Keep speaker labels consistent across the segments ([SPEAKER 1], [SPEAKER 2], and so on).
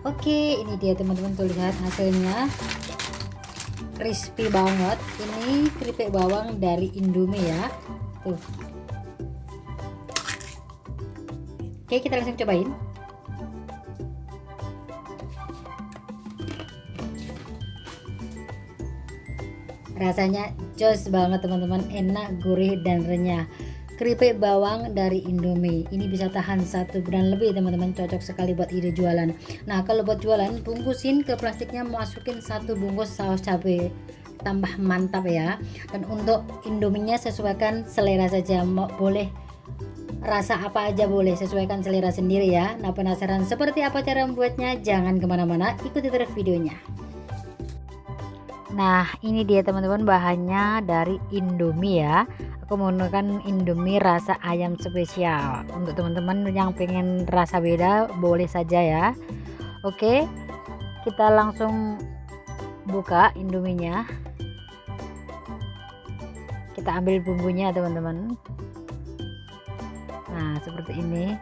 [SPEAKER 1] Oke, ini dia teman-teman, tuh lihat hasilnya crispy banget. Ini keripik bawang dari Indomie ya, tuh. Oke, kita langsung cobain. Rasanya jos banget teman-teman, enak, gurih dan renyah. Keripik bawang dari Indomie ini bisa tahan 1 bulan lebih teman-teman, cocok sekali buat ide jualan. Nah, kalau buat jualan, bungkusin ke plastiknya, masukin 1 bungkus saus cabai, tambah mantap ya. Dan untuk Indominya sesuaikan selera saja, boleh rasa apa aja boleh, sesuaikan selera sendiri ya. Nah, penasaran seperti apa cara membuatnya? Jangan kemana-mana, ikuti terus videonya. Nah, ini dia teman-teman, bahannya dari Indomie ya. Aku menggunakan Indomie rasa ayam spesial. Untuk teman-teman yang pengen rasa beda boleh saja ya. Oke, kita langsung buka Indominya. Kita ambil bumbunya teman-teman. Nah, seperti ini.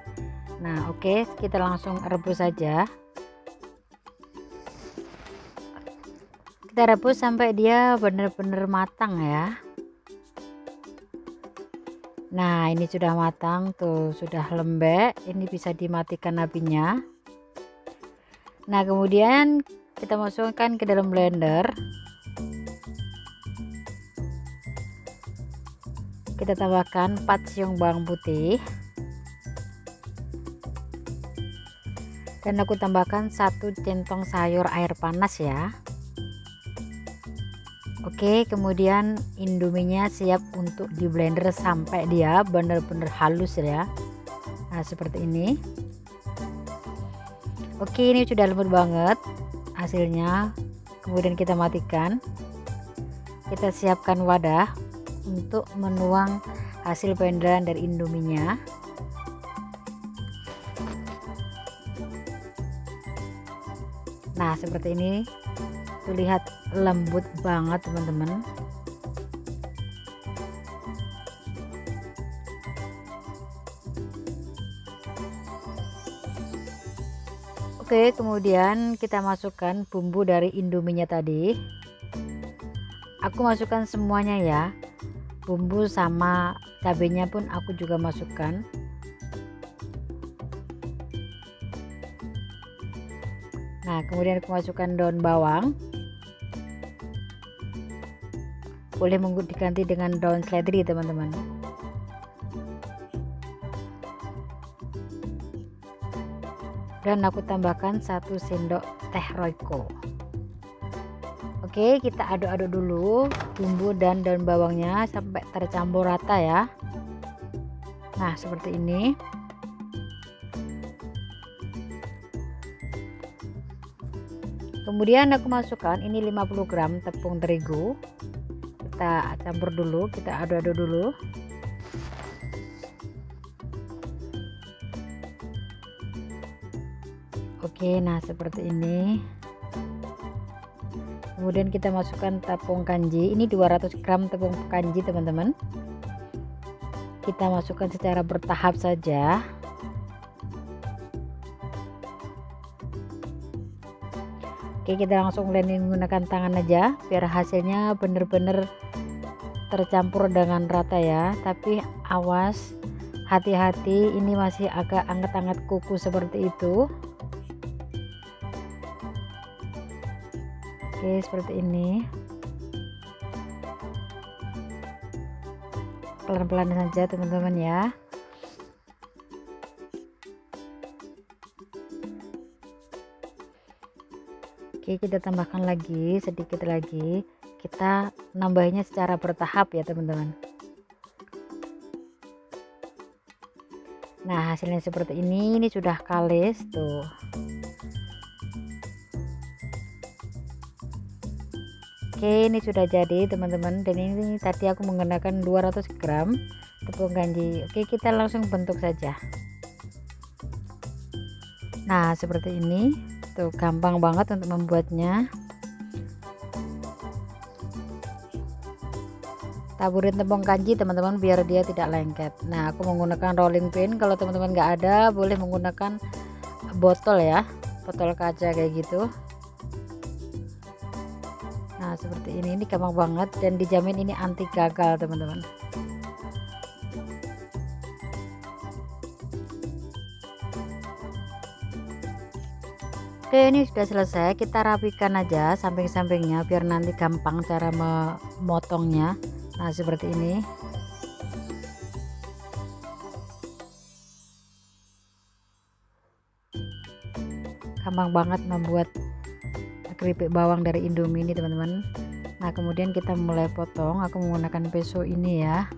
[SPEAKER 1] Nah, oke, kita langsung rebus saja. Kita rebus sampai dia benar-benar matang ya. Nah, ini sudah matang tuh, sudah lembek. Ini bisa dimatikan apinya. Nah, kemudian kita masukkan ke dalam blender. Kita tambahkan 4 siung bawang putih. Dan aku tambahkan 1 centong sayur air panas ya. Oke, kemudian Indominya siap untuk di blender sampai dia benar-benar halus ya. Nah, seperti ini. Oke, ini sudah lembut banget hasilnya. Kemudian kita matikan. Kita siapkan wadah untuk menuang hasil blenderan dari Indominya. Nah, seperti ini. Tuh, lihat lembut banget teman-teman. Oke, kemudian kita masukkan bumbu dari Indominya tadi. Aku masukkan semuanya ya, bumbu sama cabenya pun aku juga masukkan. Nah, kemudian aku masukkan daun bawang. Boleh diganti dengan daun seledri teman-teman. Dan aku tambahkan 1 sendok teh Royco. Oke, kita aduk-aduk dulu bumbu dan daun bawangnya sampai tercampur rata ya. Nah, seperti ini. Kemudian aku masukkan ini 50 gram tepung terigu. Kita campur dulu, kita aduk-aduk dulu. Oke, nah seperti ini. Kemudian kita masukkan tepung kanji. Ini 200 gram tepung kanji teman-teman. Kita masukkan secara bertahap saja. Oke, kita langsung blending menggunakan tangan aja biar hasilnya benar-benar tercampur dengan rata ya. Tapi awas, hati-hati, ini masih agak anget-anget kuku seperti itu. Oke, seperti ini. Pelan-pelan saja teman-teman ya. Oke, kita tambahkan lagi sedikit lagi. Kita nambahinnya secara bertahap ya teman-teman. Nah, hasilnya seperti ini sudah kalis tuh. Oke, ini sudah jadi teman-teman. Dan ini tadi aku menggunakan 200 gram tepung kanji. Oke, kita langsung bentuk saja. Nah, seperti ini tuh, gampang banget untuk membuatnya. Taburin tepung kanji teman-teman biar dia tidak lengket. Nah, aku menggunakan rolling pin. Kalau teman-teman nggak ada, boleh menggunakan botol ya. botol kaca kayak gitu. Nah seperti ini gampang banget dan dijamin ini anti gagal teman-teman. Oke, ini sudah selesai, kita rapikan aja samping-sampingnya biar nanti gampang cara memotongnya. Nah seperti ini. Gampang banget membuat keripik bawang dari Indomie ini teman-teman. Nah kemudian kita mulai potong. Aku menggunakan peso ini ya,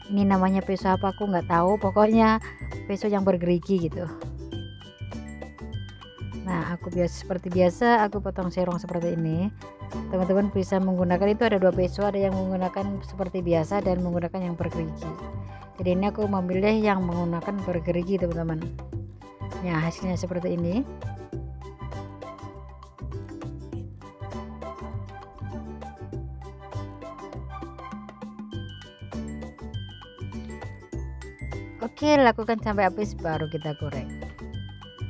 [SPEAKER 1] ini namanya peso apa aku nggak tahu, pokoknya peso yang bergerigi gitu. Nah aku seperti biasa aku potong serong seperti ini. Teman-teman bisa menggunakan, itu ada 2 peso, ada yang menggunakan seperti biasa dan menggunakan yang bergerigi. Jadi ini aku memilih yang menggunakan bergerigi teman-teman. Nah hasilnya seperti ini. Oke, lakukan sampai habis baru kita goreng.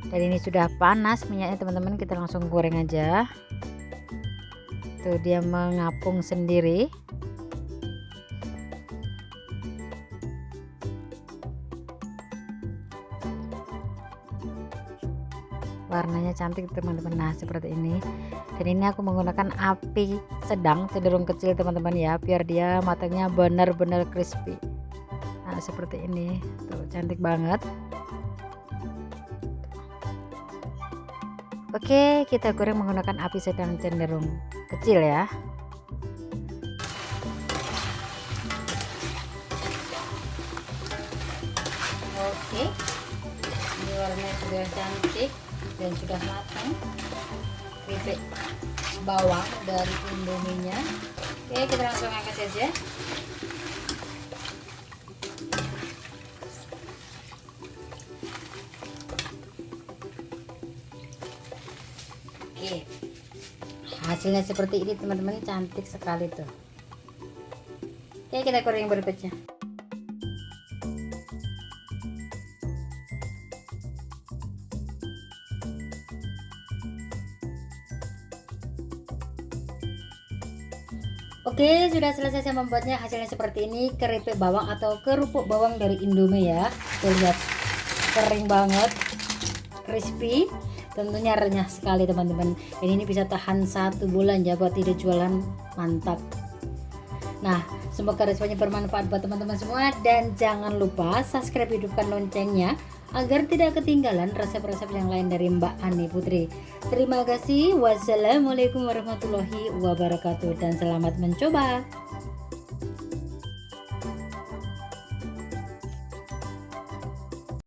[SPEAKER 1] Dan ini sudah panas minyaknya teman-teman, kita langsung goreng aja. Tuh dia mengapung sendiri. Warnanya cantik teman-teman. Nah seperti ini. Dan ini aku menggunakan api sedang, cenderung kecil teman-teman ya, biar dia matangnya benar-benar crispy. Nah seperti ini tuh, cantik banget. Oke, kita goreng menggunakan api sedang cenderung kecil ya. Oke, ini warnanya sudah cantik dan sudah matang. Keripik bawang dari Indominya. Oke, kita langsung angkat saja. Oke, hasilnya seperti ini teman-teman, cantik sekali tuh. Oke, kita goreng yang berikutnya. Oke, sudah selesai saya membuatnya. Hasilnya seperti ini, keripik bawang atau kerupuk bawang dari Indomie ya. Tuh lihat, kering banget, crispy, tentunya renyah sekali teman-teman. Dan ini bisa tahan 1 bulan ya buat ide jualan, mantap. Nah semoga responnya bermanfaat buat teman-teman semua, dan jangan lupa subscribe, hidupkan loncengnya agar tidak ketinggalan resep-resep yang lain dari Mbak Ani Putri. Terima kasih. Wassalamualaikum warahmatullahi wabarakatuh dan selamat mencoba.